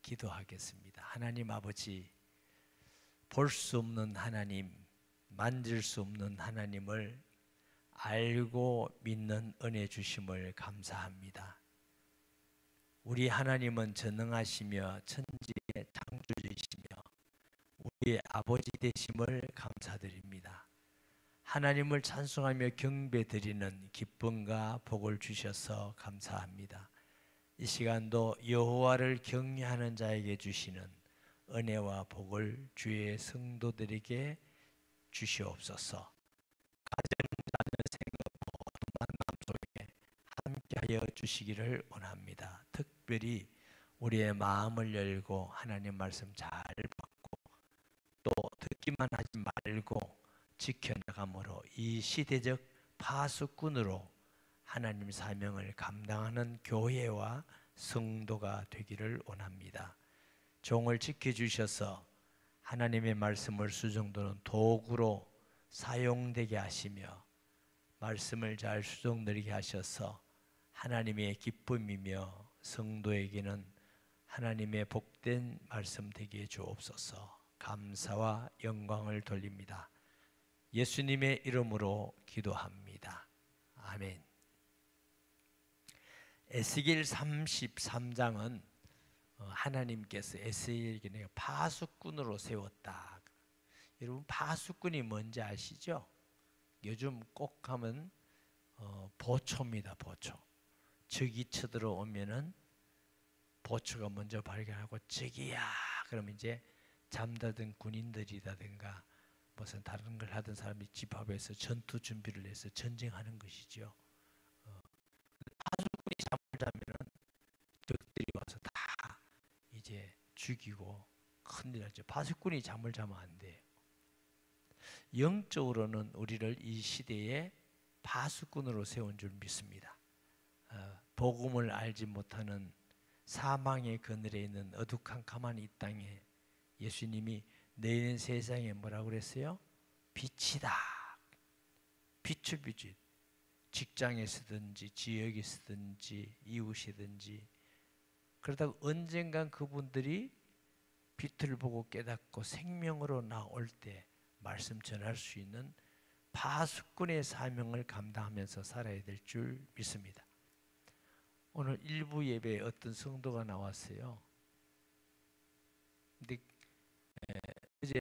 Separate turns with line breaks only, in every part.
기도하겠습니다. 하나님 아버지, 볼 수 없는 하나님, 만질 수 없는 하나님을 알고 믿는 은혜 주심을 감사합니다. 우리 하나님은 전능하시며 천지의 창조주이시며 우리의 아버지 되심을 감사드립니다. 하나님을 찬송하며 경배드리는 기쁨과 복을 주셔서 감사합니다. 이 시간도 여호와를 경외하는 자에게 주시는 은혜와 복을 주의 성도들에게 주시옵소서. 만남 속에 함께하여 주시기를 원합니다. 특별히 우리의 마음을 열고 하나님 말씀 잘 받고 또 듣기만 하지 말고 지켜나감으로 이 시대적 파수꾼으로 하나님 사명을 감당하는 교회와 성도가 되기를 원합니다. 종을 지켜주셔서 하나님의 말씀을 수정도는 도구로 사용되게 하시며 말씀을 잘 수정드리게 하셔서 하나님의 기쁨이며 성도에게는 하나님의 복된 말씀 되게 주옵소서. 감사와 영광을 돌립니다. 예수님의 이름으로 기도합니다. 아멘. 에스겔 33장은 하나님께서 에스겔에게 파수꾼으로 세웠다. 여러분, 파수꾼이 뭔지 아시죠? 요즘 꼭 하면 보초입니다. 보초. 적이 쳐들어오면은 보초가 먼저 발견하고 적이야 그러면 이제 잠자던 군인들이라든가 무슨 다른 걸 하던 사람이 집 앞에서 전투 준비를 해서 전쟁하는 것이죠. 파수꾼이 잠을 자면은 적들이 와서 다 이제 죽이고 큰일 나죠. 파수꾼이 잠을 자면 안 돼요. 영적으로는 우리를 이 시대에 파수꾼으로 세운 줄 믿습니다. 복음을 알지 못하는 사망의 그늘에 있는 어두컴컴한 이 땅에 예수님이 내일은 세상에 뭐라고 그랬어요? 빛이다. 빛을 비추. 직장에서든지 지역에서든지 이웃이든지 그러다가 언젠간 그분들이 빛을 보고 깨닫고 생명으로 나올 때 말씀 전할 수 있는 파수꾼의 사명을 감당하면서 살아야 될 줄 믿습니다. 오늘 일부 예배에 어떤 성도가 나왔어요. 근데 어제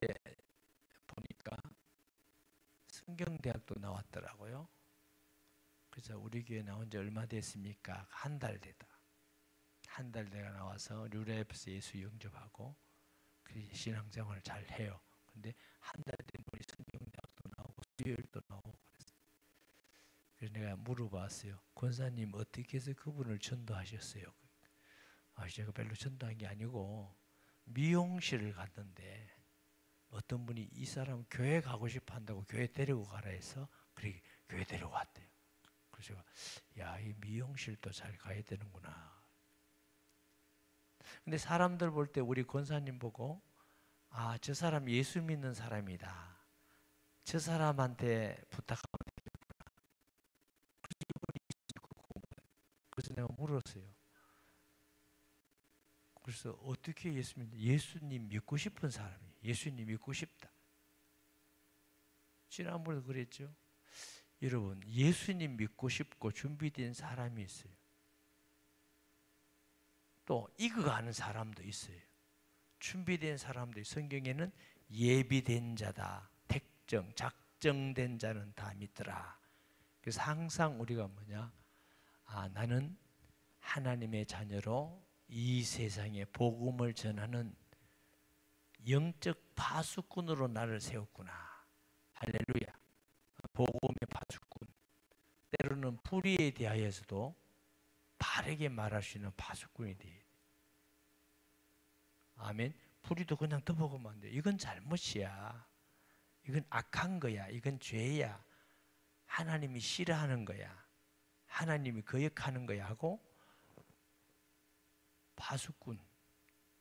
보니까 성경대학도 나왔더라고요. 그래서 우리 교회 나온 지 얼마 됐습니까? 한 달 되다. 한 달 내가 나와서 류라이프스 예수 영접하고 신앙생활을 잘 해요. 근데 한 달 된 분이 성경대학도 나오고 수요일도 나오고 그랬어요. 그래서 내가 물어봤어요. 권사님 어떻게 해서 그분을 전도하셨어요? 제가 별로 전도한 게 아니고 미용실을 갔는데 어떤 분이 이 사람 교회 가고 싶어 한다고 교회 데리고 가라 해서 그렇게 교회 데려왔대요. 그래서 야, 이 미용실도 잘 가야 되는구나. 근데 사람들 볼 때 우리 권사님 보고 저 사람 예수 믿는 사람이다. 저 사람한테 부탁하면 되겠구나. 그래서 내가 물었어요. 그래서 어떻게 예수 믿는? 예수님 믿고 싶은 사람이에요. 예수님 믿고 싶다. 지난번에도 그랬죠. 여러분, 예수님 믿고 싶고 준비된 사람이 있어요. 또 익어가는 사람도 있어요. 준비된 사람도 있어요. 성경에는 예비된 자다, 택정, 작정된 자는 다 믿더라. 그래서 항상 우리가 뭐냐? 나는 하나님의 자녀로 이 세상에 복음을 전하는 영적 파수꾼으로 나를 세웠구나. 할렐루야. 복음의 파수꾼. 때로는 불의에 대하여서도 바르게 말할 수 있는 파수꾼이 돼요. 아멘. 불의도 그냥 덮어보면 안 돼요. 이건 잘못이야. 이건 악한 거야. 이건 죄야. 하나님이 싫어하는 거야. 하나님이 거역하는 거야 하고 파수꾼.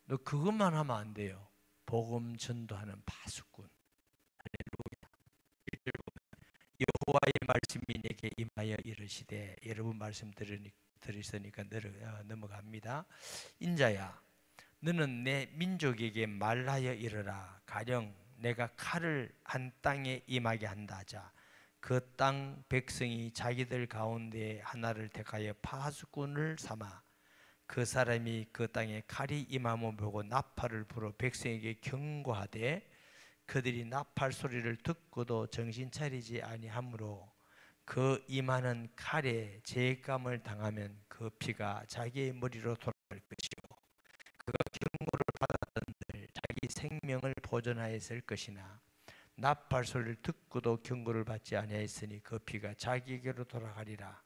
너 그것만 하면 안 돼요. 복음 전도하는 파수꾼. 할렐루야. 여호와의 말씀이 내게 임하여 이르시되, 여러분 말씀 들으시니까 넘어갑니다. 인자야, 너는 내 민족에게 말하여 이르라. 가령 내가 칼을 한 땅에 임하게 한다 하자. 그 땅 백성이 자기들 가운데 하나를 택하여 파수꾼을 삼아 그 사람이 그 땅에 칼이 임함을 보고 나팔을 불어 백성에게 경고하되 그들이 나팔 소리를 듣고도 정신 차리지 아니하므로 그 임하는 칼에 죄감을 당하면 그 피가 자기의 머리로 돌아갈 것이요 그가 경고를 받았던들 자기 생명을 보존하였을 것이나 나팔 소리를 듣고도 경고를 받지 아니하였으니 그 피가 자기에게로 돌아가리라.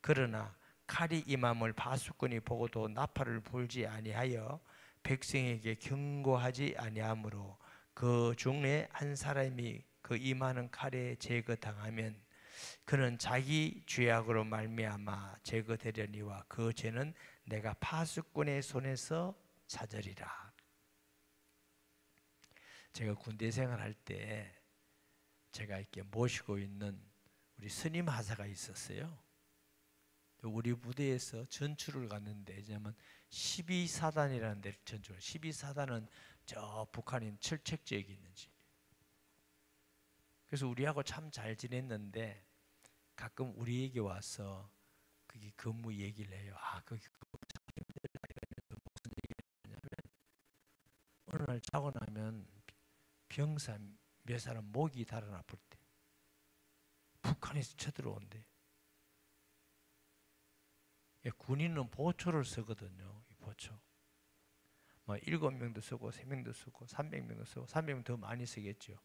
그러나 칼이 임함을 파수꾼이 보고도 나팔을 불지 아니하여 백성에게 경고하지 아니하므로 그 중에 한 사람이 그 임하는 칼에 제거당하면 그는 자기 죄악으로 말미암아 제거되려니와 그 죄는 내가 파수꾼의 손에서 찾으리라. 제가 군대 생활할 때 제가 이렇게 모시고 있는 우리 스님 하사가 있었어요. 우리 부대에서 전출을 갔는데 왜냐하면 12사단이라는 데를 전출. 12사단은 저 북한인 철책 지역에 있는 집. 그래서 우리하고 참 잘 지냈는데 가끔 우리에게 와서 거기 근무 얘기를 해요. 아, 거기 무슨 얘기를 하냐면 어느 날 자고 나면 병사 몇 사람 목이 달아나쁠 때 북한에서 쳐들어온대. 군인은 보초를 쓰거든요. 이 보초. 뭐 7명도 쓰고 3명도 쓰고 300명도 쓰고 300명 더 많이 쓰겠죠.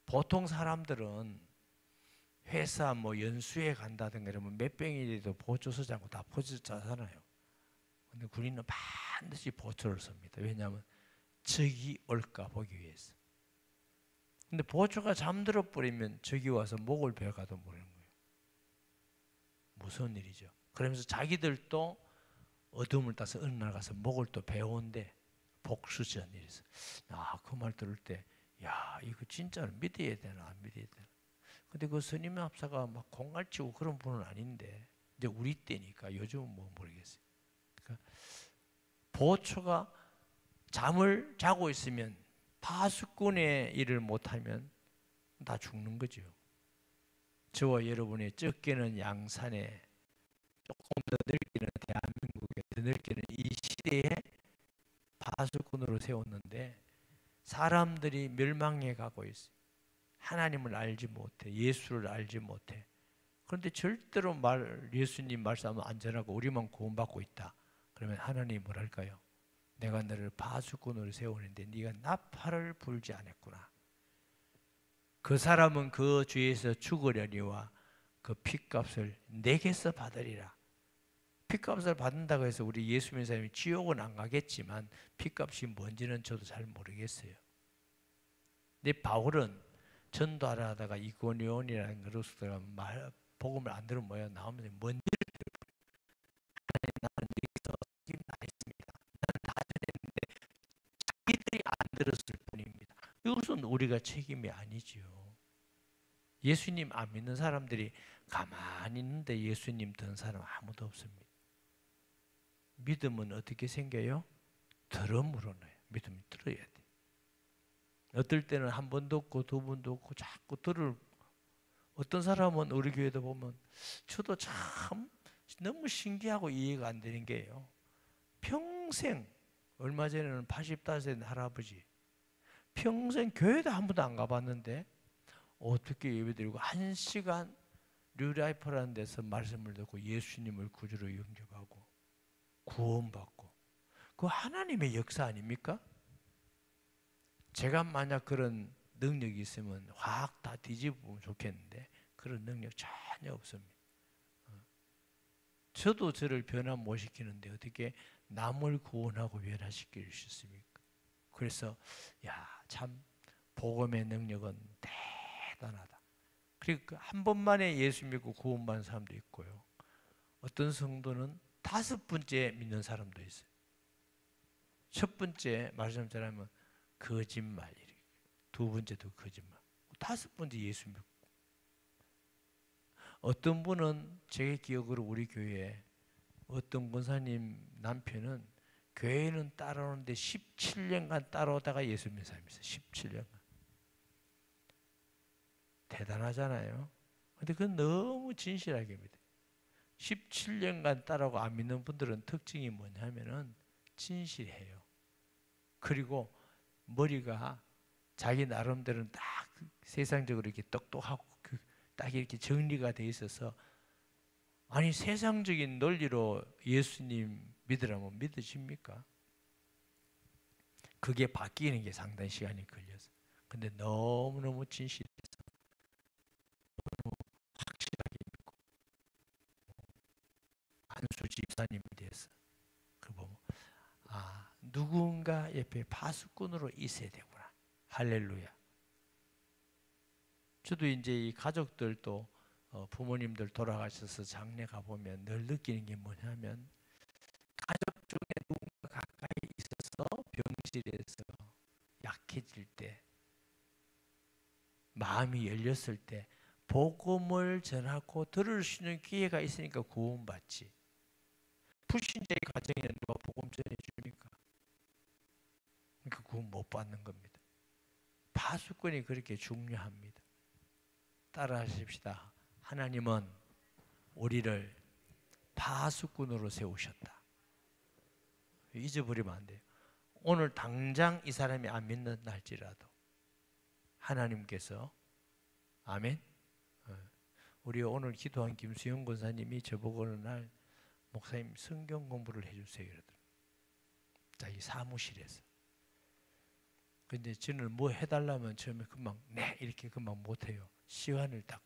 보통 사람들은 회사 뭐 연수에 간다든가 이러면 몇 병이라도 보초 쓰지 않고 다 보초 짜잖아요. 근데 군인은 반드시 보초를 씁니다. 왜냐하면 적이 올까 보기 위해서. 근데 보초가 잠들어 버리면 적이 와서 목을 베어가도 모르는 거예요. 무서운 일이죠. 그러면서 자기들도 어둠을 따서 어느 날 가서 목을 또 베어온대. 복수전 이래서. 아, 그 말 들을 때, 야, 이거 진짜로 믿어야 되나 안 믿어야 되나. 근데 그 스님 합사가 막 공갈치고 그런 분은 아닌데 이제 우리 때니까 요즘은 뭐 모르겠어요. 그러니까 보초가 잠을 자고 있으면 파수꾼의 일을 못하면 다 죽는 거죠. 저와 여러분의 적게는 양산에 조금 더 넓게는 대한민국에 더 넓게는 이 시대에 파수꾼으로 세웠는데 사람들이 멸망해 가고 있어요. 하나님을 알지 못해. 예수를 알지 못해. 그런데 절대로 예수님 말씀하면 안전하고 우리만 구원받고 있다. 그러면 하나님이 뭐랄까요? 내가 너를 파수꾼으로 세우는데 네가 나팔을 불지 않았구나. 그 사람은 그 죄에서 죽으려니와 그 핏값을 내게서 받으리라. 핏값을 받는다고 해서 우리 예수 믿는 사람이 지옥은 안 가겠지만 핏값이 뭔지는 저도 잘 모르겠어요. 근데 바울은 전도하러 하다가 이고니온이라는 그룹스가 복음을 안 들으면 뭐야 나오면서 뭔지를 들어버려. 나는 여기서 지금 다 했습니다. 나는 다 전했는데 자기들이 안 들었을 뿐입니다. 이것은 우리가 책임이 아니지요. 예수님 안 믿는 사람들이 가만히 있는데 예수님 든 사람 아무도 없습니다. 믿음은 어떻게 생겨요? 들음으로 나요. 믿음이 들어야 돼. 어떨 때는 한 번도 없고 두 번도 없고 자꾸 들을. 어떤 사람은 우리 교회도 보면 저도 참 너무 신기하고 이해가 안 되는 게요. 평생 얼마 전에는 85세 할아버지 평생 교회도 한 번도 안 가봤는데 어떻게 예배드리고 1시간 뉴라이프라는 데서 말씀을 듣고 예수님을 구주로 영접하고 구원받고 그 하나님의 역사 아닙니까? 제가 만약 그런 능력이 있으면 확 다 뒤집으면 좋겠는데 그런 능력 전혀 없습니다. 저도 저를 변화 못 시키는데 어떻게 남을 구원하고 변화시킬 수 있습니까? 그래서 참 복음의 능력은 대단하다. 그리고 한 번만에 예수 믿고 구원받는 사람도 있고요. 어떤 성도는 5번째 믿는 사람도 있어요. 첫 번째 말씀처럼 거짓말, 두 번째도 거짓말, 5번째 예수 믿고. 어떤 분은 제 기억으로 우리 교회에 어떤 권사님 남편은 교회는 따라오는데 17년간 따라오다가 예수 믿는 사람이 있어요. 17년간. 대단하잖아요. 근데 그건 너무 진실하게 믿어요. 17년간 따라오고 안 믿는 분들은 특징이 뭐냐면은 진실해요. 그리고 머리가 자기 나름대로는 딱 세상적으로 이렇게 똑똑하고 딱 이렇게 정리가 돼 있어서, 아니 세상적인 논리로 예수님 믿으라면 믿으십니까? 그게 바뀌는 게 상당히 시간이 걸려서. 근데 너무너무 진실해서 확실하게 믿고, 한수 집사님에 대해서 그 보면 누군가 옆에 파수꾼으로 있어야 되구나. 할렐루야. 저도 이제 이 가족들도 부모님들 돌아가셔서 장례 가보면 늘 느끼는 게 뭐냐면, 가족 중에 누군가 가까이 있어서 병실에서 약해질 때, 마음이 열렸을 때 복음을 전하고 들을 수 있는 기회가 있으니까 구원받지. 불신자의 가정에 누가 복음 전해줍니까? 그러니까 구원 못 받는 겁니다. 파수꾼이 그렇게 중요합니다. 따라하십시다. 하나님은 우리를 파수꾼으로 세우셨다. 잊어버리면 안 돼요. 오늘 당장 이 사람이 안 믿는다 할지라도 하나님께서, 아멘. 우리 오늘 기도한 김수영 권사님이 저보고 어느 날, 목사님 성경 공부를 해주세요 이러더라고요. 자기 사무실에서. 근데 저는 뭐 해달라면 처음에 금방 네 이렇게 금방 못해요. 시간을 딱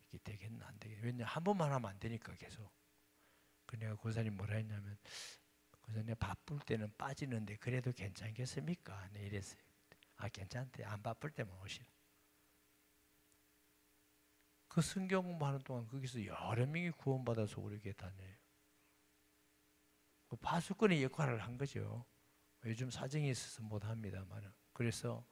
이게 되겠나 안 되겠나. 왜냐면 한 번만 하면 안 되니까 계속. 그 내가 권사님 뭐라 했냐면, 권사님 바쁠 때는 빠지는데 그래도 괜찮겠습니까? 네 이랬어요. 괜찮대. 안 바쁠 때만 오시라. 그 성경 공부하는 동안 거기서 여러 명이 구원받아서 우리에게 다녀요. 그 파수꾼의 역할을 한 거죠. 요즘 사정이 있어서 못합니다만. 그래서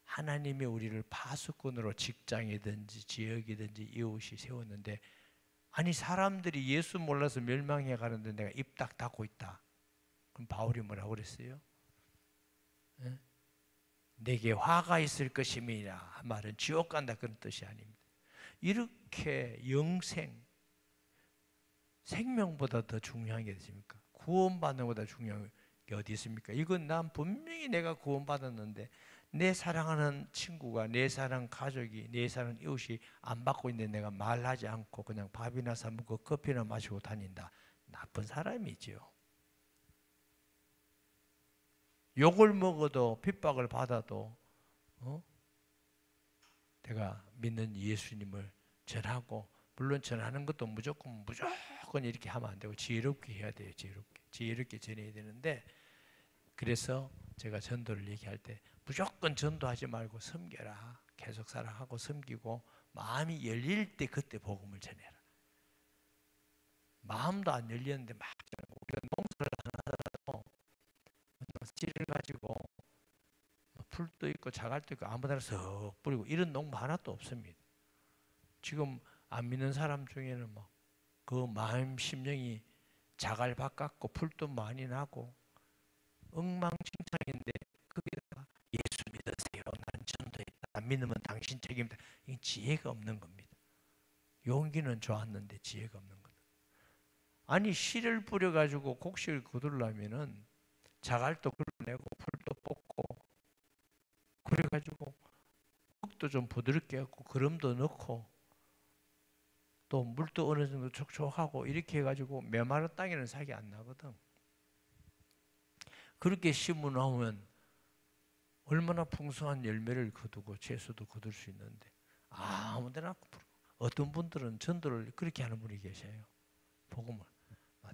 하나님이 우리를 파수꾼으로 직장이든지 지역이든지 이웃이 세웠는데, 아니 사람들이 예수 몰라서 멸망해 가는데 내가 입 딱 닫고 있다. 그럼 바울이 뭐라고 그랬어요? 네? 내게 화가 있을 것임이라 한 말은 지옥 간다 그런 뜻이 아닙니다. 이렇게 영생, 생명보다 더 중요한 게 있습니까? 구원받는 것보다 중요한 게 어디 있습니까? 이건 난 분명히 내가 구원받았는데 내 사랑하는 친구가, 내 사랑하는 가족이, 내 사랑하는 이웃이 안 받고 있는데 내가 말하지 않고 그냥 밥이나 사 먹고 커피나 마시고 다닌다. 나쁜 사람이죠. 욕을 먹어도 핍박을 받아도 내가 믿는 예수님을 전하고, 물론 전하는 것도 무조건 이렇게 하면 안 되고 지혜롭게 해야 돼요. 지혜롭게 전해야 되는데, 그래서 제가 전도를 얘기할 때 무조건 전도하지 말고 섬겨라. 계속 사랑하고 섬기고 마음이 열릴 때 그때 복음을 전해라. 마음도 안 열렸는데 막 우리가 농사를 안 하더라도 씨를 가지고 풀도 있고 자갈도 있고 아무데나 썩 뿌리고 이런 농부 하나도 없습니다. 지금 안 믿는 사람 중에는 뭐 그 마음 심령이 자갈 바깥고 풀도 많이 나고 엉망진창인데 거기다가 예수 믿으세요. 난 전도했다. 안 믿으면 당신 책임다. 이게 지혜가 없는 겁니다. 용기는 좋았는데 지혜가 없는 거다. 아니 씨를 뿌려가지고 곡식을 거두려면은 자갈도 긁어내고 풀도 뽑고 그래가지고 흙도 좀 부드럽게 하고 거름도 넣고 또 물도 어느 정도 촉촉하고 이렇게 해가지고 메마른 땅에는 사기 안 나거든. 그렇게 심어 놓으면 얼마나 풍성한 열매를 거두고 채소도 거둘 수 있는데 아무데나 어떤 분들은 전도를 그렇게 하는 분이 계셔요. 복음을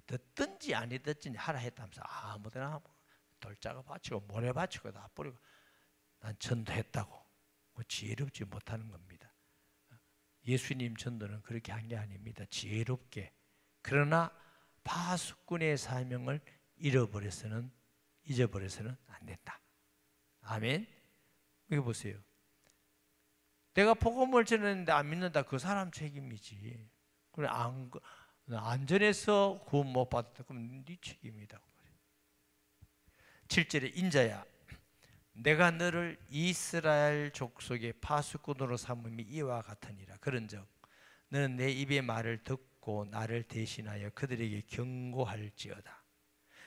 듣든지 안 듣든지 하라 했다면서 아무데나 돌짝을 바치고 모래 바치고 다 뿌리고 난 전도했다고 지혜롭지 못하는 겁니다. 예수님 전도는 그렇게 한 게 아닙니다. 지혜롭게. 그러나 파수꾼의 사명을 잊어버려서는 안 된다. 아멘. 여기 보세요. 내가 복음을 전했는데 안 믿는다. 그 사람 책임이지. 그래 안 전해서 구원 못 받았다. 그럼 네 책임이다. 7절에 인자야 내가 너를 이스라엘 족속의 파수꾼으로 삼음이 이와 같으니라. 그런즉 너는 내 입의 말을 듣고 나를 대신하여 그들에게 경고할지어다.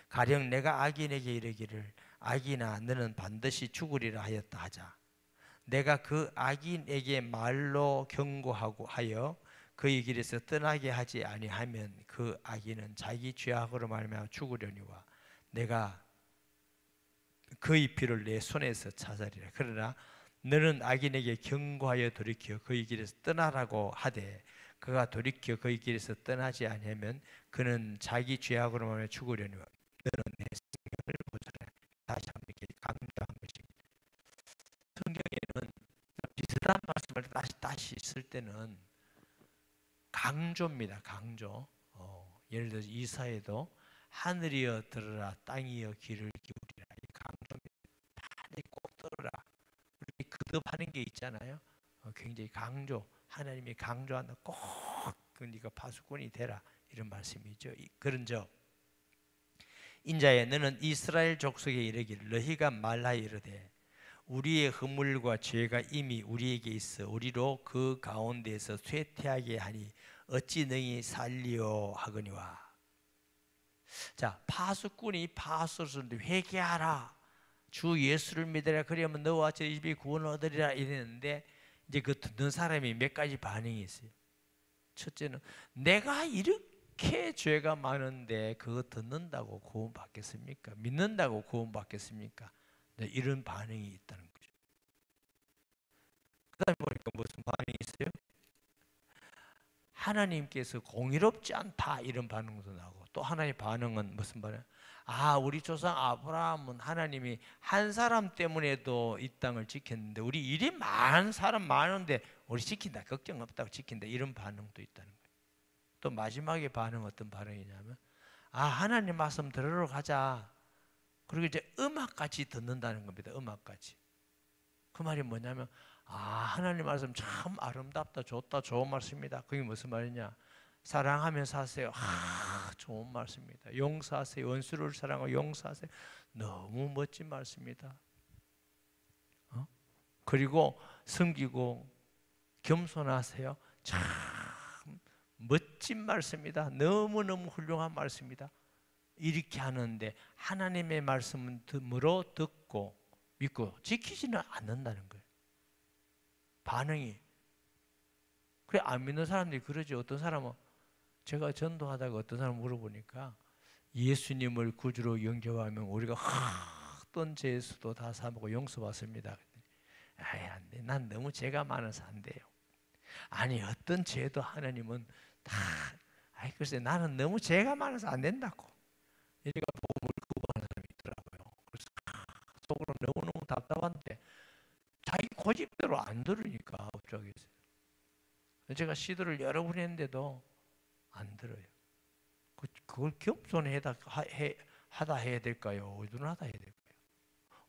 가령 내가 악인에게 이르기를 악인아 너는 반드시 죽으리라 하였다 하자. 내가 그 악인에게 말로 경고하고 하여 그의 길에서 떠나게 하지 아니하면 그 악인은 자기 죄악으로 말미암아 죽으려니와 내가 그의 피를 내 손에서 찾으리라. 그러나 너는 악인에게 경고하여 돌이켜 그의 길에서 떠나라고 하되 그가 돌이켜 그의 길에서 떠나지 아니하면 그는 자기 죄악으로 말미암아 죽으려니와 너는 내 생명을 보존하라. 다시 한번 이렇게 강조한 것입니다. 성경에는 비슷한 말씀을 다시 쓸 때는 강조입니다. 강조. 예를 들어서 이사야도 하늘이여 들으라 땅이여 귀를 기울이라. 이 강조입니다. 하늘이 꼭 들으라. 우리 거듭하는 게 있잖아요. 굉장히 강조. 하나님이 강조한다. 꼭 네가 파수꾼이 되라. 이런 말씀이죠. 그런즉 인자야 너는 이스라엘 족속에 이르기를 너희가 말하여 이르되 우리의 허물과 죄가 이미 우리에게 있어 우리로 그 가운데에서 쇠퇴하게 하니 어찌 너희 살리오 하거니와. 자, 파수꾼이 파수꾼을 회개하라. 주 예수를 믿으라. 그러면 너와 저 집이 구원을 얻으리라 이랬는데 이제 그 듣는 사람이 몇 가지 반응이 있어요. 첫째는 내가 이렇게 죄가 많은데 그거 듣는다고 구원 받겠습니까? 믿는다고 구원 받겠습니까? 네, 이런 반응이 있다는 거죠. 그 다음에 보니까 무슨 반응이 있어요? 하나님께서 공의롭지 않다 이런 반응도 나오고 또 하나의 반응은 무슨 반응? 아 우리 조상 아브라함은 하나님이 한 사람 때문에도 이 땅을 지켰는데 우리 이리 많은 사람 많은데 우리 지킨다 걱정 없다고 지킨다 이런 반응도 있다는 거예요. 또 마지막에 반응 어떤 반응이냐면 아 하나님 말씀 들으러 가자. 그리고 이제 음악까지 듣는다는 겁니다. 음악까지. 그 말이 뭐냐면 아 하나님 말씀 참 아름답다 좋다 좋은 말씀입니다. 그게 무슨 말이냐? 사랑하며 사세요. 아 좋은 말씀입니다. 용서하세요. 원수를 사랑하고 용서하세요. 너무 멋진 말씀입니다. 그리고 섬기고 겸손하세요. 참 멋진 말씀입니다. 너무너무 훌륭한 말씀입니다. 이렇게 하는데 하나님의 말씀은 덤으로 듣고 믿고 지키지는 않는다는 거예요. 반응이. 그래 안 믿는 사람들이 그러지. 어떤 사람은 제가 전도하다가 어떤 사람 물어보니까 예수님을 구주로 영접하면 우리가 어떤 죄수도 다 사먹고 용서받습니다. 아이 안 돼. 난 너무 죄가 많아서 안 돼요. 아니 어떤 죄도 하나님은 다 아이 글쎄 나는 너무 죄가 많아서 안 된다고. 얘가 복음을 거부하는 사람이 있더라고요. 그래서 속으로 너무너무 답답한데 자기 고집대로 안 들으니까 어쩌겠어요. 제가 시도를 여러 번 했는데도 안 들어요. 그걸 겸손하다 해야 될까요? 의존하다 해야 될까요?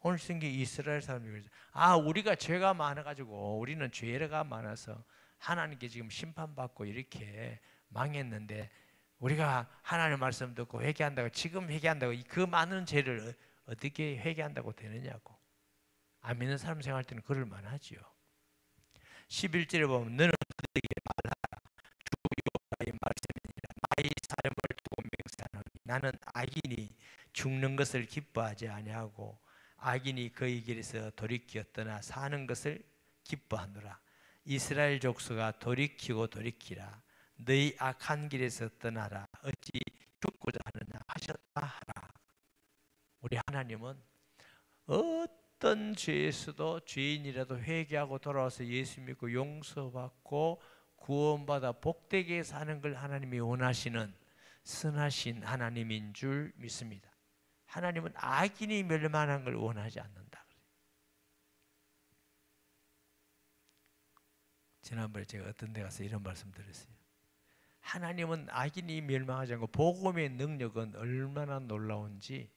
오늘 생긴 이스라엘 사람들이 그러죠. 아 우리가 죄가 많아가지고 우리는 죄가 많아서 하나님께 지금 심판받고 이렇게 망했는데 우리가 하나님 말씀 듣고 회개한다고 지금 회개한다고 그 많은 죄를 어떻게 회개한다고 되느냐고. 안 믿는 사람 생각할 때는 그럴 만하지요. 11절에 보면 너는 그들에게 말하라. 주 여호와의 말씀이니라. 나의 사람을 두고 맹세하노니 나는 악인이 죽는 것을 기뻐하지 아니하고 악인이 그의 길에서 돌이켜 떠나 사는 것을 기뻐하노라. 이스라엘 족속아 돌이키고 돌이키라. 너희 악한 길에서 떠나라. 어찌 죽고자 하느냐 하셨다 하라. 우리 하나님은 어떤 죄에서도 죄인이라도 회개하고 돌아와서 예수 믿고 용서받고 구원받아 복되게 사는 걸 하나님이 원하시는 선하신 하나님인 줄 믿습니다. 하나님은 악인이 멸망하는 걸 원하지 않는다. 지난번에 제가 어떤 데 가서 이런 말씀 드렸어요. 하나님은 악인이 멸망하지 않고 복음의 능력은 얼마나 놀라운지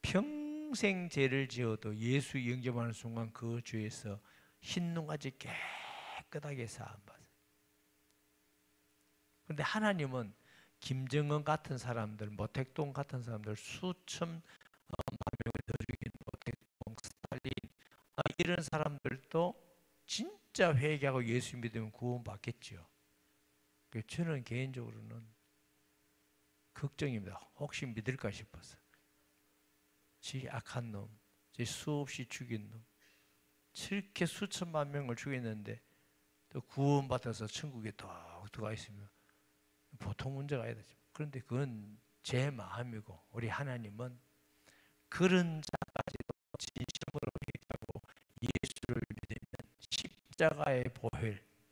평생 죄를 지어도 예수 영접하는 순간 그 죄에서 흰눈같이 깨끗하게 사함받아요. 그런데 하나님은 김정은 같은 사람들, 모택동 같은 사람들 수천 만 이런 사람들도 진짜 회개하고 예수 믿으면 구원받겠죠. 저는 개인적으로는 걱정입니다. 혹시 믿을까 싶어서. 지 악한 놈, 지 수없이 죽인 놈, 저렇게 수천만 명을 죽였는데 또 구원받아서 천국에 더 들어가 있으면 보통 문제가 아니다. 그런데 그건 제 마음이고, 우리 하나님은 그런 자까지도 진심으로 회개하고 예수를 믿으면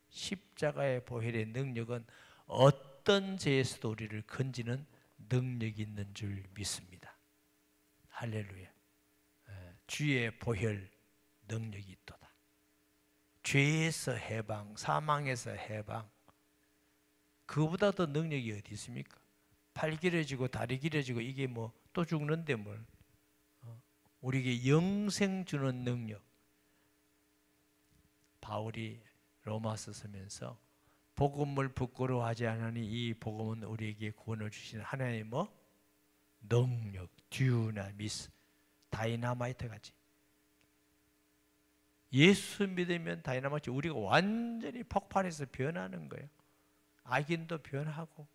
십자가의 보혈의 능력은 어떤 죄에서도 우리를 건지는 능력이 있는 줄 믿습니다. 할렐루야. 주의 보혈 능력이 있도다. 죄에서 해방, 사망에서 해방, 그보다 더 능력이 어디 있습니까? 팔 길어지고 다리 길어지고 이게 뭐 또 죽는데 뭘. 우리에게 영생 주는 능력. 바울이 로마서 쓰면서 복음을 부끄러워하지 않으니 이 복음은 우리에게 구원을 주시는 하나님의 뭐? 능력, 듀나미스, 다이나마이트 같이. 예수 믿으면 다이나마이트, 우리가 완전히 폭발해서 변하는 거예요. 악인도 변하고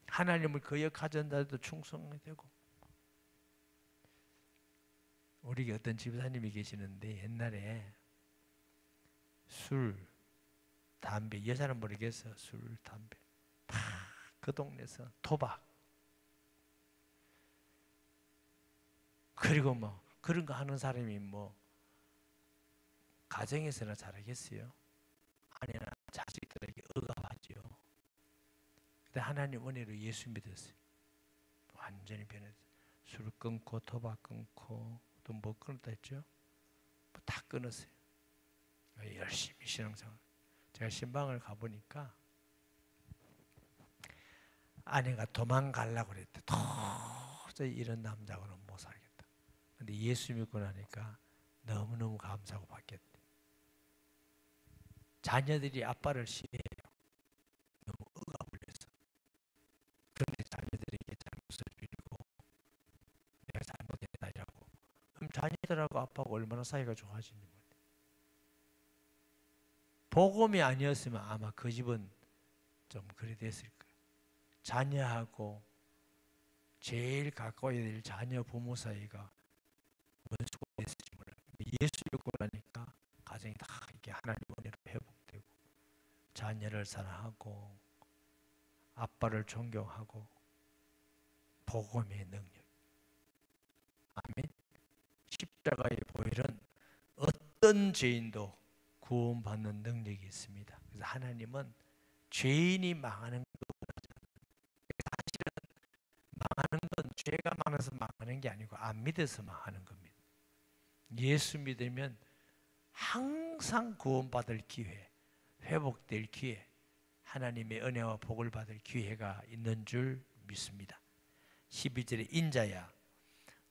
하나님을 거역하던 자들도 충성되고. 우리 어떤 집사님이 계시는데 옛날에 술, 담배, 여자는 모르겠어. 술, 담배 그 동네에서 도박, 그리고 뭐 그런 거 하는 사람이 뭐 가정에서나 잘하겠어요? 아내나 자식들에게 억압하죠. 근데 하나님 은혜로 예수 믿었어요. 완전히 변했어요. 술 끊고 도박 끊고 또 뭐 끊었다 했죠? 뭐 다 끊었어요. 열심히 신앙생활. 제가 신방을 가보니까 아내가 도망가려고 그랬대. 도저히 이런 남자하고는 못 살겠다. 근데 예수 믿고 나니까 너무너무 감사하고 받겠대. 자녀들이 아빠를 싫어해요. 너무 억압을 해서. 그런데 자녀들에게 잘못을 빌고 내가 잘못했다라고. 그럼 자녀들하고 아빠하고 얼마나 사이가 좋아지는 거예요. 복음이 아니었으면 아마 그 집은 좀 그래 됐을 거예요. 자녀하고 제일 가까워야 될 자녀 부모 사이가 원수가 됐을지 몰라요. 예수 믿고 나니까 가정이 다 이렇게 하나님 은혜로 회복되고 자녀를 사랑하고 아빠를 존경하고 복음의 능력. 아멘. 십자가의 보혈은 어떤 죄인도 구원받는 능력이 있습니다. 그래서 하나님은 죄인이 망하는 것 원하지 않아요. 사실은 망하는 건 죄가 많아서 망하는 게 아니고 안 믿어서 망하는 겁니다. 예수 믿으면 항상 구원받을 기회, 회복될 기회, 하나님의 은혜와 복을 받을 기회가 있는 줄 믿습니다. 12절에 인자야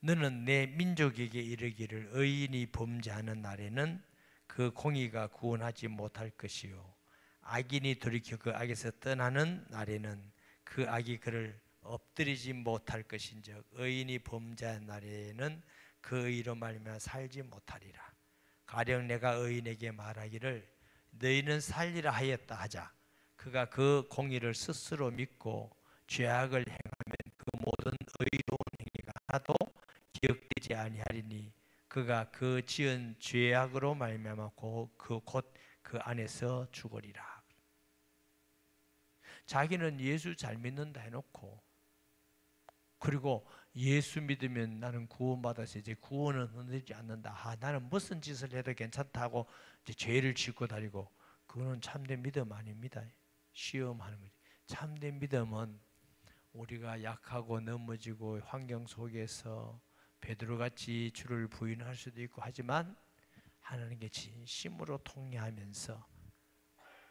너는 내 민족에게 이르기를 의인이 범죄하는 날에는 그 공의가 구원하지 못할 것이요 악인이 돌이켜 그 악에서 떠나는 날에는 그 악이 그를 엎드리지 못할 것인즉 의인이 범죄한 날에는 그 의로 말미암아 살지 못하리라. 가령 내가 의인에게 말하기를 너희는 살리라 하였다 하자 그가 그 공의를 스스로 믿고 죄악을 행하면 그 모든 의로운 행위가 하나도 기억되지 아니하리니 그가 그 지은 죄악으로 말미암아 곧 그 안에서 죽으리라. 자기는 예수 잘 믿는다 해놓고 그리고 예수 믿으면 나는 구원받아서 이제 구원은 흔들리지 않는다. 나는 무슨 짓을 해도 괜찮다고 이제 죄를 짓고 다니고 그거는 참된 믿음 아닙니다. 시험하는 거지. 참된 믿음은 우리가 약하고 넘어지고 환경 속에서 베드로같이 주를 부인할 수도 있고 하지만 하나님께 진심으로 통회하면서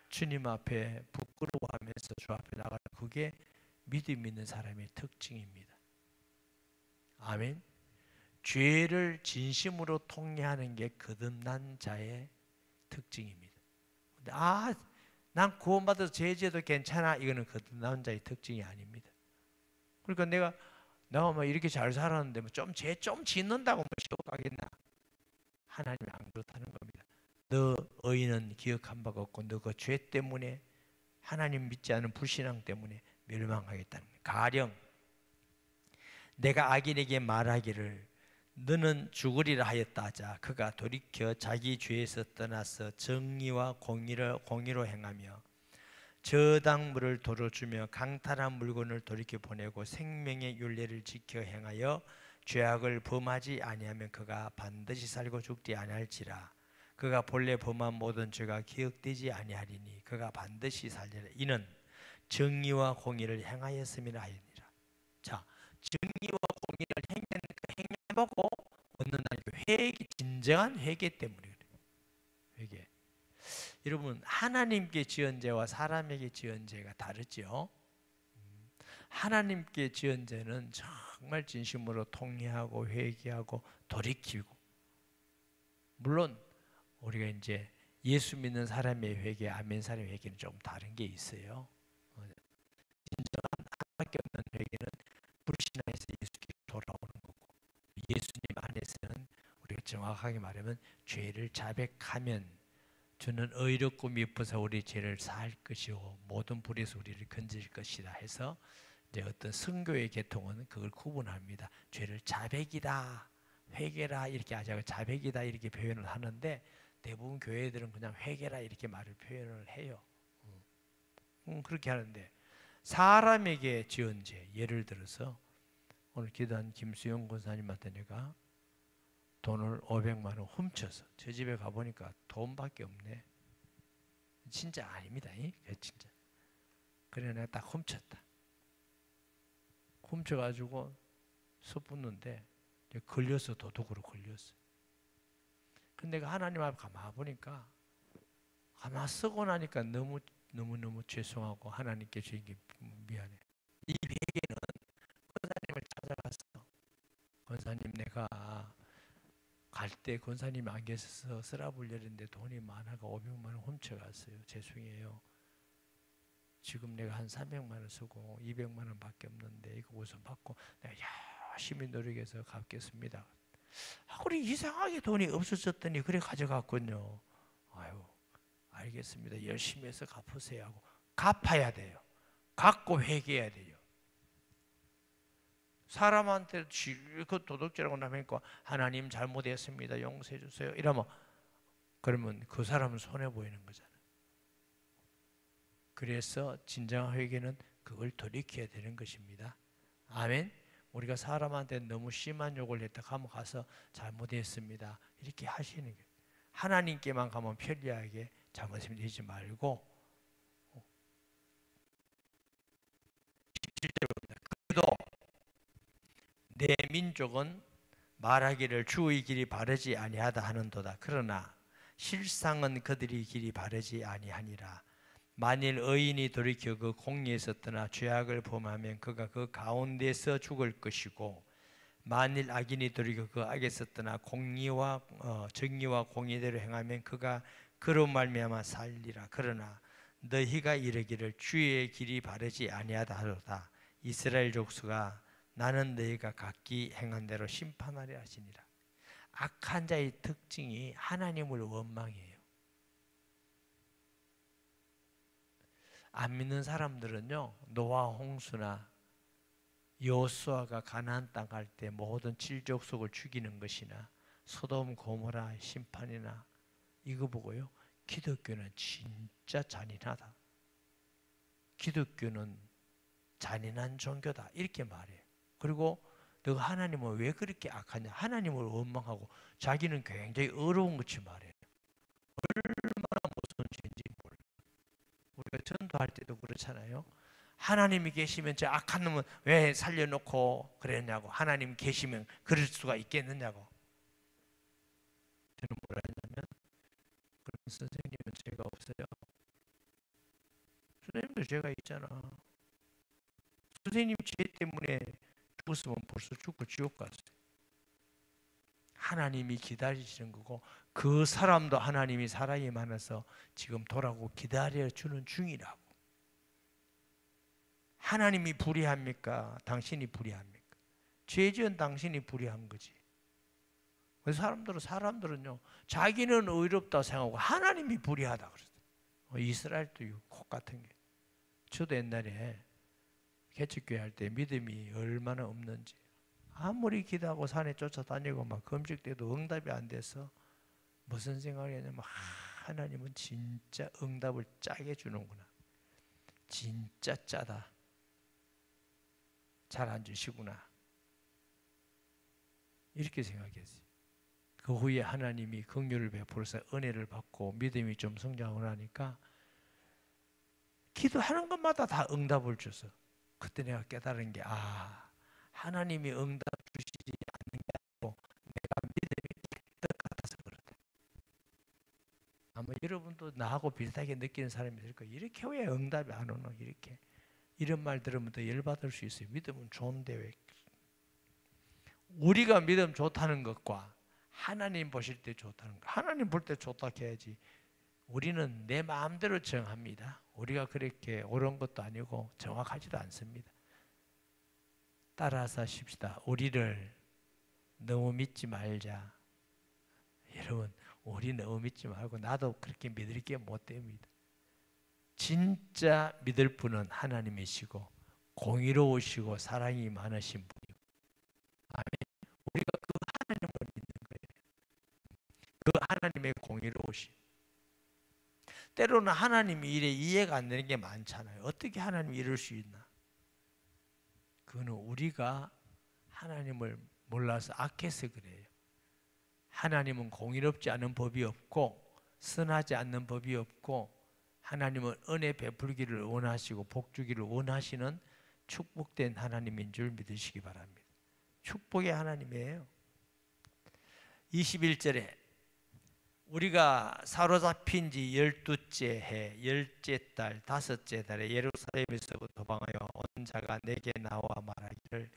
주님 앞에 부끄러워하면서 주 앞에 나가는 그게 믿음 있는 사람의 특징입니다. 아멘. 죄를 진심으로 통회하는 게 거듭난 자의 특징입니다. 근데 난 구원받아서 죄 지어도 괜찮아. 이거는 거듭난 자의 특징이 아닙니다. 그러니까 내가 내가 뭐 이렇게 잘 살았는데 뭐 좀 죄 좀 짓는다고 뭐 지옥 가겠나? 하나님이 안 그렇다는 겁니다. 너 의인은 기억한 바가 없고 너 그 죄 때문에 하나님 믿지 않은 불신앙 때문에 멸망하겠다는 거예요. 가령 내가 악인에게 말하기를 너는 죽으리라 하였다 하자 그가 돌이켜 자기 죄에서 떠나서 정의와 공의로 행하며 저당물을 도로 주며 강탈한 물건을 돌이켜 보내고 생명의 율례를 지켜 행하여 죄악을 범하지 아니하면 그가 반드시 살고 죽지 아니할지라. 그가 본래 범한 모든 죄가 기억되지 아니하리니 그가 반드시 살리라. 이는 정의와 공의를 행하였음이라 하였니라. 자, 정의와 공의를 행해보고 얻는다는 그 회개, 진정한 회개 때문에 그래요. 회개. 여러분, 하나님께 지은 죄와 사람에게 지은 죄가 다르죠. 하나님께 지은 죄는 정말 진심으로 통회하고 회개하고 돌이키고, 물론 우리가 이제 예수 믿는 사람의 회개, 아멘 사람의 회개는 좀 다른 게 있어요. 진정한 하나밖에 없는 회개는 불신앙에서 예수께 돌아오는 거고, 예수님 안에서는 우리가 정확하게 말하면 죄를 자백하면 주는 의롭고 미쁘사 우리 죄를 사할 것이고 모든 불에서 우리를 건질 것이라 해서 이제 어떤 성교의 계통은 그걸 구분합니다. 죄를 자백이다, 회개라 이렇게 하자고 자백이다 이렇게 표현을 하는데 대부분 교회들은 그냥 회개라 이렇게 말을 표현을 해요. 그렇게 하는데 사람에게 지은 죄, 예를 들어서 오늘 기도한 김수영 권사님한테 내가 돈을 500만 원 훔쳐서 저 집에 가보니까 돈밖에 없네. 진짜 아닙니다. 진짜. 그래 내가 딱 훔쳤다. 훔쳐가지고 섣붓는데 걸려서 도둑으로 걸렸어. 근데 내가 하나님 앞에 가만 보니까 가만 쓰고 나니까 너무 죄송하고 하나님께 주인께 미안해. 이 회개는 권사님을 찾아갔어. 권사님 내가 갈 때 권사님이 안 계셔서 쓰라불 열인데 돈이 많아가 500만 원 훔쳐갔어요. 죄송해요. 지금 내가 한 300만 원 쓰고 200만 원밖에 없는데 이거 우선 받고 내가 열심히 노력해서 갚겠습니다. 그래 이상하게 돈이 없어졌더니 그래 가져갔군요. 아유 알겠습니다. 열심히 해서 갚으세요 하고 갚아야 돼요. 갚고 회개해야 돼요. 사람한테 그 도둑질하고 나니까 하나님 잘못했습니다. 용서해 주세요. 이러면 그러면 그 사람은 손해 보이는 거잖아요. 그래서 진정한 회개는 그걸 돌이켜야 되는 것입니다. 아멘. 우리가 사람한테 너무 심한 욕을 했다 하면 가서 잘못했습니다. 이렇게 하시는 거예요. 하나님께만 가면 편리하게 잘못을 되지 말고 그래도 내 민족은 말하기를 주의 길이 바르지 아니하다 하는도다. 그러나 실상은 그들이 길이 바르지 아니하니라. 만일 의인이 돌이켜 그 공의에서 떠나 죄악을 범하면 그가 그 가운데서 죽을 것이고 만일 악인이 돌이켜 그 악에서 떠나 공의와 정의와 공의대로 행하면 그가 그로 말미암아 살리라. 그러나 너희가 이르기를 주의 길이 바르지 아니하다 하도다. 이스라엘 족수가 나는 너희가 각기 행한 대로 심판하리라 하시니라. 악한 자의 특징이 하나님을 원망해요. 안 믿는 사람들은요, 노아 홍수나 여호수아가 가나안 땅 갈 때 모든 칠족속을 죽이는 것이나 소돔 고모라 심판이나 이거 보고요, 기독교는 진짜 잔인하다. 기독교는 잔인한 종교다 이렇게 말해요. 그리고 너가 하나님은 왜 그렇게 악하냐? 하나님을 원망하고 자기는 굉장히 어려운 것이 말해요. 얼마나 무서운 죄인지 몰라요. 우리가 전도할 때도 그렇잖아요. 하나님이 계시면 저 악한 놈은 왜 살려놓고 그랬냐고. 하나님 계시면 그럴 수가 있겠느냐고. 저는 뭐라 했냐면 그럼 선생님은 죄가 없어요. 선생님도 죄가 있잖아. 선생님 죄 때문에 죽었으면 벌써 죽고 지옥 갔어요. 하나님이 기다리시는 거고 그 사람도 하나님이 사랑이 많아서 지금 돌아오고 기다려주는 중이라고. 하나님이 불의합니까? 당신이 불의합니까? 죄 지은 당신이 불의한 거지. 그래서 사람들은요, 자기는 의롭다 생각하고 하나님이 불의하다 그랬어요. 이스라엘도 콕 같은 게. 저도 옛날에 개척교회 할 때 믿음이 얼마나 없는지, 아무리 기도하고 산에 쫓아다니고 막 금식 때도 응답이 안 돼서 무슨 생각을 했냐면, 하나님은 진짜 응답을 짜게 주는구나. 진짜 짜다. 잘 안 주시구나. 이렇게 생각했어요. 그 후에 하나님이 긍휼을 베풀어서 은혜를 받고 믿음이 좀 성장을 하니까 기도하는 것마다 다 응답을 줘서, 그때 내가 깨달은 게, 하나님이 응답 주시지 않는 게 아니고 내가 믿음이 깨끗 같아서 그렇다. 아마 여러분도 나하고 비슷하게 느끼는 사람이 있을 거예요. 이렇게 왜 응답이 안 오노? 이렇게. 이런 말 들으면 더 열받을 수 있어요. 믿음은 좋은데 왜? 우리가 믿음 좋다는 것과 하나님 보실 때 좋다는 것, 하나님 볼 때 좋다 해야지. 우리는 내 마음대로 정합니다. 우리가 그렇게 옳은 것도 아니고 정확하지도 않습니다. 따라서 하십시다. 우리를 너무 믿지 말자. 여러분, 우리 너무 믿지 말고, 나도 그렇게 믿을 게 못 됩니다. 진짜 믿을 분은 하나님이시고 공의로우시고 사랑이 많으신 분이고, 아멘. 우리가 그 하나님을 믿는 거예요. 그 하나님의 공의로우심. 때로는 하나님이 일에 이해가 안 되는 게 많잖아요. 어떻게 하나님이 이럴 수 있나? 그거는 우리가 하나님을 몰라서 악해서 그래요. 하나님은 공의롭지 않은 법이 없고 선하지 않는 법이 없고, 하나님은 은혜 베풀기를 원하시고 복 주기를 원하시는 축복된 하나님인 줄 믿으시기 바랍니다. 축복의 하나님이에요. 21절에 우리가 사로잡힌 지 12째 해 10째 달 5째 달에 예루살렘에서 도망하여 온 자가 내게 나와 말하기를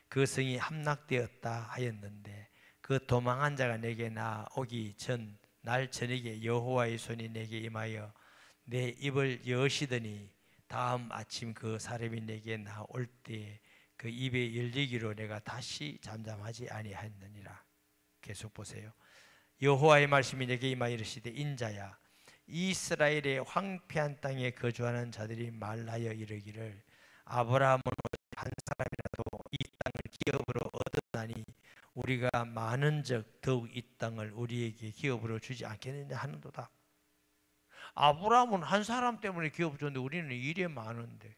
그 성이 함락되었다 하였는데, 그 도망한 자가 내게 나오기 전 날 저녁에 여호와의 손이 내게 임하여 내 입을 여시더니 다음 아침 그 사람이 내게 나올 때에 그 입에 열리기로 내가 다시 잠잠하지 아니하였느니라. 계속 보세요. 여호와의 말씀이 내게 임하여 이르시되, 인자야, 이스라엘의 황폐한 땅에 거주하는 자들이 말하여 이르기를 아브라함은 한 사람이라도 이 땅을 기업으로 얻었나니 우리가 많은즉 더욱 이 땅을 우리에게 기업으로 주지 않겠느냐 하는도다. 아브라함은 한 사람 때문에 기업 줬는데 우리는 일이 많은데,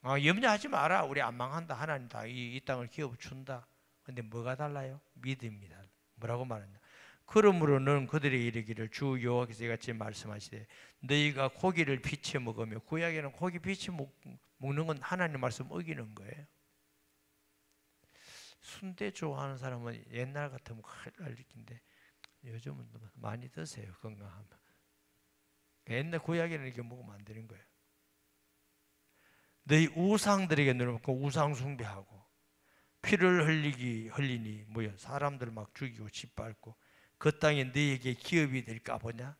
염려하지 마라, 우리 안 망한다, 하나님 다 이 땅을 기업 준다. 근데 뭐가 달라요? 믿음이 달라. 뭐라고 말하냐? 그러므로 너는 그들에게 이르기를 주 여호와께서 이같이 말씀하시되, 너희가 고기를 비쳐 먹으며, 구약에는 고기 비쳐 먹는 건 하나님 말씀 어기는 거예요. 순대 좋아하는 사람은 옛날 같으면 큰일 날 일인데 요즘은 많이 드세요, 건강하면. 옛날 구약에는 이렇게 먹으면 안 되는 거예요. 너희 우상들에게 늘어놓고 우상 숭배하고 피를 흘리니 뭐야, 사람들 막 죽이고 짓밟고 그 땅에 너희에게 기업이 될까 보냐?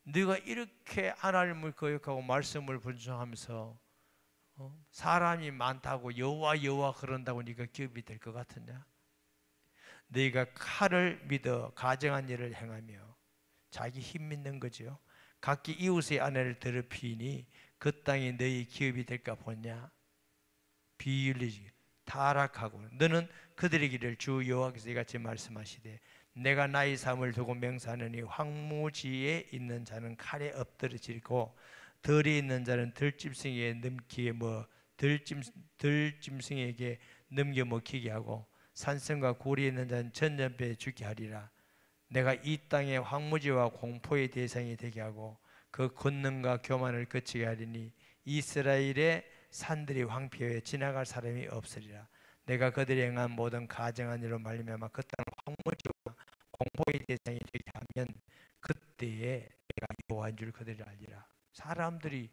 너희가 이렇게 하나님을 거역하고 말씀을 분송하면서 사람이 많다고 여호와 그런다고 네가 기업이 될 것 같으냐? 너희가 칼을 믿어 가정한 일을 행하며, 자기 힘 믿는 거죠. 각기 이웃의 아내를 더럽히니 그 땅이 너희 기업이 될까 보냐? 비윤리지 타락하고 너는 그들에게 이르기를 주 여호와께서 이같이 말씀하시되, 내가 나의 삶을 두고 맹세하노니 황무지에 있는 자는 칼에 엎드러지고 들에 있는 자는 들짐승에게 넘겨 먹히게 하고 산성과 고리에 있는 자는 전염병에 죽게 하리라. 내가 이 땅의 황무지와 공포의 대상이 되게 하고 그 권능과 교만을 거치게 하리니 이스라엘의 산들이 황폐해 지나갈 사람이 없으리라. 내가 그들이 행한 모든 가증한 일로 말미암아 그 땅을 황무지와 공포의 대상이 되게 하면 그때에 내가 여호와인 줄 그들이 알리라. 사람들이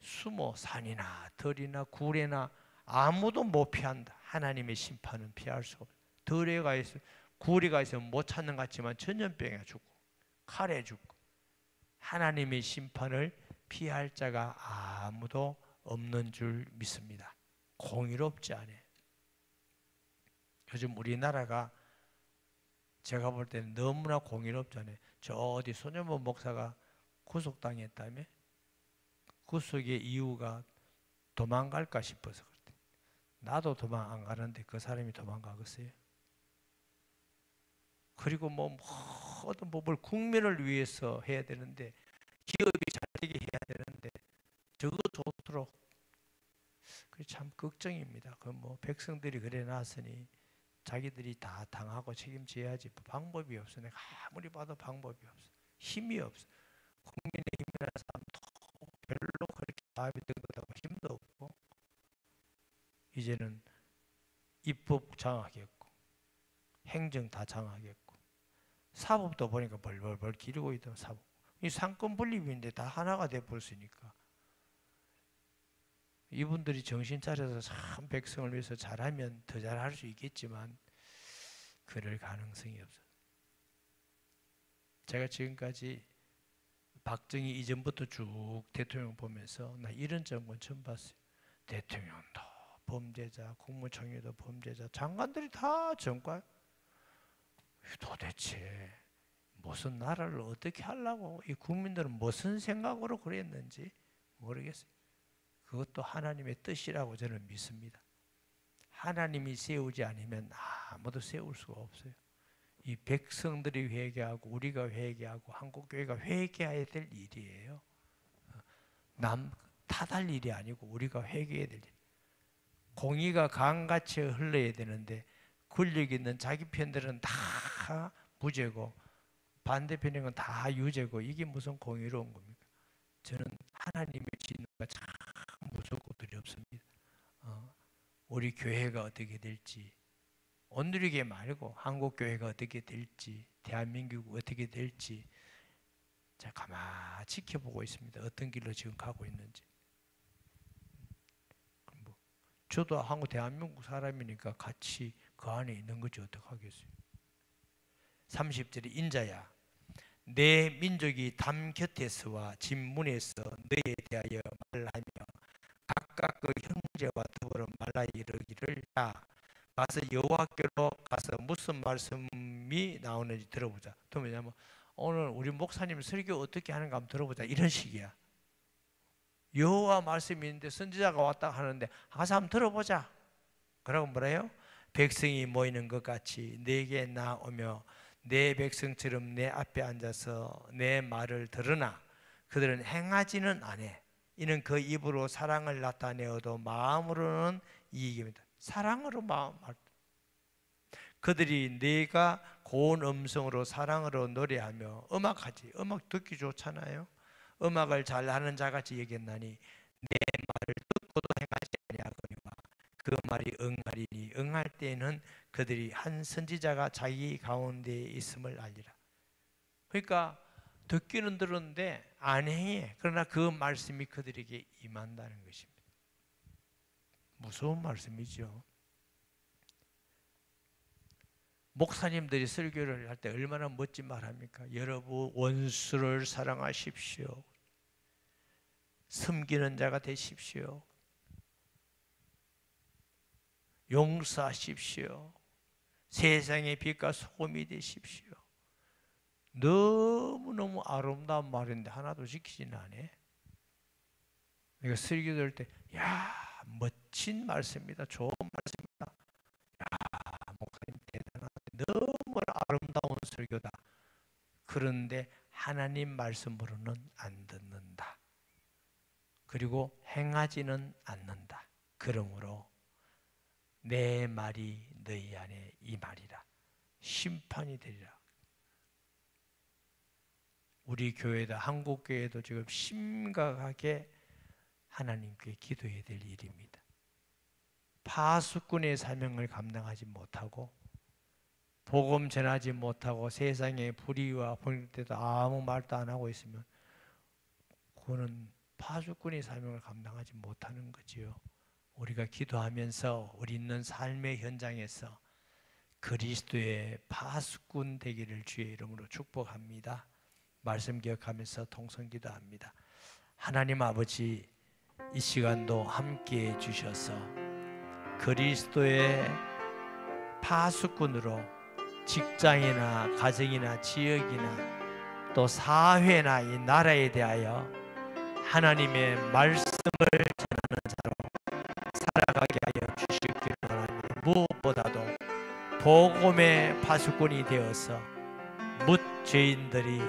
숨어 산이나 들이나 굴에나 아무도 못 피한다. 하나님의 심판은 피할 수 없어. 들에 가 있어, 굴에 가 있으면 못 찾는 것 같지만 전염병에 죽고 칼에 죽고 하나님의 심판을 피할 자가 아무도 없는 줄 믿습니다. 공의롭지 않아요. 요즘 우리나라가 제가 볼 때는 너무나 공의롭잖아요. 저 어디 손현보 목사가 구속당했다며? 구속의 이유가 도망갈까 싶어서 그랬대. 나도 도망 안 가는데 그 사람이 도망가겠어요? 그리고 어떤 법을 국민을 위해서 해야 되는데, 기업이 잘 되게 해야 되는데 저거 좋도록, 그 참 걱정입니다. 그 백성들이 그래 놨으니 자기들이 다 당하고 책임져야지. 방법이 없어. 내가 아무리 봐도 방법이 없어. 힘이 없어. 국민의힘이라는 사람도 별로 그렇게 마음이 들거든 힘도 없고, 이제는 입법 장악했고 행정 다 장악했고 사법도 보니까 벌벌벌 기르고 있던 사법. 이 상권 분립인데 다 하나가 돼 버렸으니까 이분들이 정신 차려서 참 백성을 위해서 잘하면 더 잘할 수 있겠지만 그럴 가능성이 없어요. 제가 지금까지 박정희 이전부터 쭉 대통령 보면서 나 이런 정권 처음 봤어요. 대통령도 범죄자, 국무총리도 범죄자, 장관들이 다 정관. 도대체 무슨 나라를 어떻게 하려고 이 국민들은 무슨 생각으로 그랬는지 모르겠어요. 그것도 하나님의 뜻이라고 저는 믿습니다. 하나님이 세우지 않으면 아무도 세울 수가 없어요. 이 백성들이 회개하고 우리가 회개하고 한국교회가 회개해야 될 일이에요. 남 탓할 일이 아니고 우리가 회개해야 될 일. 공의가 강같이 흘러야 되는데 권력 있는 자기 편들은 다 무죄고 반대편인 건 다 유죄고, 이게 무슨 공의로운 겁니까? 저는 하나님의 진노가 참 무섭고 두렵습니다. 우리 교회가 어떻게 될지, 온누리교회 말고 한국교회가 어떻게 될지, 대한민국 어떻게 될지 제가 가만히 지켜보고 있습니다. 어떤 길로 지금 가고 있는지. 저도 한국 대한민국 사람이니까 같이 그 안에 있는 거지 어떡하겠어요. 30절에 인자야 내 민족이 담 곁에서와 진문에서 너에 대하여 말하며 각각 그 형제와 더불어 말라 이르기를 가서 여호와께로 가서 무슨 말씀이 나오는지 들어보자. 또 뭐냐면 오늘 우리 목사님 설교 어떻게 하는가 한번 들어보자, 이런 식이야. 여호와 말씀이 있는데 선지자가 왔다 하는데 가서 한번 들어보자. 그러고 뭐래요? 백성이 모이는 것 같이 내게 나오며 내 백성처럼 내 앞에 앉아서 내 말을 들으나 그들은 행하지는 않아. 이는 그 입으로 사랑을 나타내어도 마음으로는 이익입니다. 사랑으로 마음. 그들이 내가 고운 음성으로 사랑으로 노래하며 음악하지. 음악 듣기 좋잖아요. 음악을 잘하는 자같이 여겼나니 내 말을 듣고도 행하지 아니하거니와 그 말이 응하리니 응할 때에는 그들이 한 선지자가 자기 가운데 있음을 알리라. 그러니까 듣기는 들었는데 안 행해. 그러나 그 말씀이 그들에게 임한다는 것입니다. 무서운 말씀이죠. 목사님들이 설교를 할 때 얼마나 멋진 말 합니까? 여러분 원수를 사랑하십시오. 섬기는 자가 되십시오. 용서하십시오. 세상의 빛과 소금이 되십시오. 너무너무 아름다운 말인데 하나도 지키지는 않아. 내가 설교 들 때 야 멋진 말씀입니다. 좋은 말씀입니다. 야 목사님 대단하다. 너무 아름다운 설교다. 그런데 하나님 말씀으로는 안 듣는다. 그리고 행하지는 않는다. 그러므로 내 말이 너희 안에 이 말이라. 심판이 되리라. 우리 교회도 한국교회도 지금 심각하게 하나님께 기도해야 될 일입니다. 파수꾼의 사명을 감당하지 못하고 복음 전하지 못하고 세상의 불의와 본때도 아무 말도 안 하고 있으면 그거는 파수꾼의 사명을 감당하지 못하는 거지요. 우리가 기도하면서 우리 있는 삶의 현장에서 그리스도의 파수꾼 되기를 주의 이름으로 축복합니다. 말씀 기억하면서 통성기도합니다. 하나님 아버지, 이 시간도 함께해 주셔서 그리스도의 파수꾼으로 직장이나 가정이나 지역이나 또 사회나 이 나라에 대하여 하나님의 말씀을 전하는 자로 살아가게 하여 주시기를 바랍니다. 무엇보다도 복음의 파수꾼이 되어서 뭇 죄인들이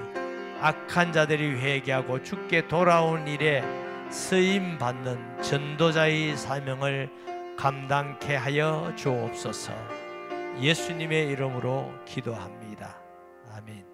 악한 자들이 회개하고 주께 돌아온 일에 쓰임 받는 전도자의 사명을 감당케 하여 주옵소서. 예수님의 이름으로 기도합니다. 아멘.